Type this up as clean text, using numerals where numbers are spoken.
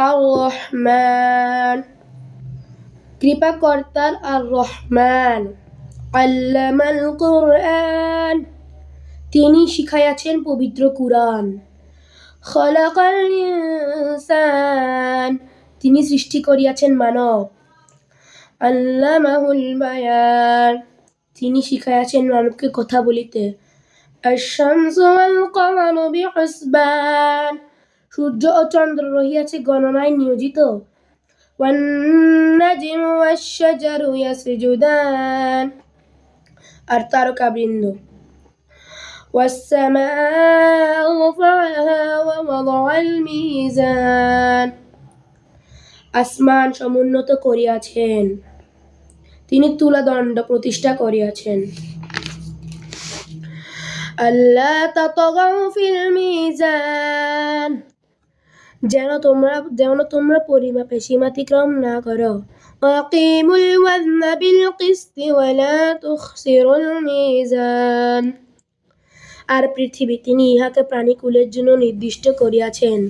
আর রহমান, কৃপাকর্তার আর রহমান। আল্লামাল কুরআন, তিনি শিখাইয়াছেন পবিত্র কুরআন। খলাকাল ইনসান, তিনি সৃষ্টি করিয়াছেন মানব। আল্লামাহুল বায়ান, তিনি শিখাইয়াছেন মানবকে কথা বলিতে। আশ-শামসু ওয়াল কমারু বিহুসবান, সূর্য ও চন্দ্র রহিয়াছে গণনায় নিয়োজিত। ওয়ান নাজমু ওয়াশ-শাজারু ইয়াসজুদান, আর তারকাবৃন্দ। ওয়াস-সামাউ রাফা'আহা ওয়া ওয়াদা'আল মিজান, আসমান সমুন্নত করিয়াছেন, তিনি তুলাদণ্ড প্রতিষ্ঠা করিয়াছেন। আল্লা তাতগাউ ফিল মিজান, যেন তোমরা পরিমাপে সীমাতিক্রম না করো। ওয়াকিমুল ওয়াজনা বিল কিসতি ওয়া লা তুখসিরুল মিজান, আর পৃথিবী তিনি ইহাকে প্রাণীকুলের জন্য নির্দিষ্ট করিয়াছেন।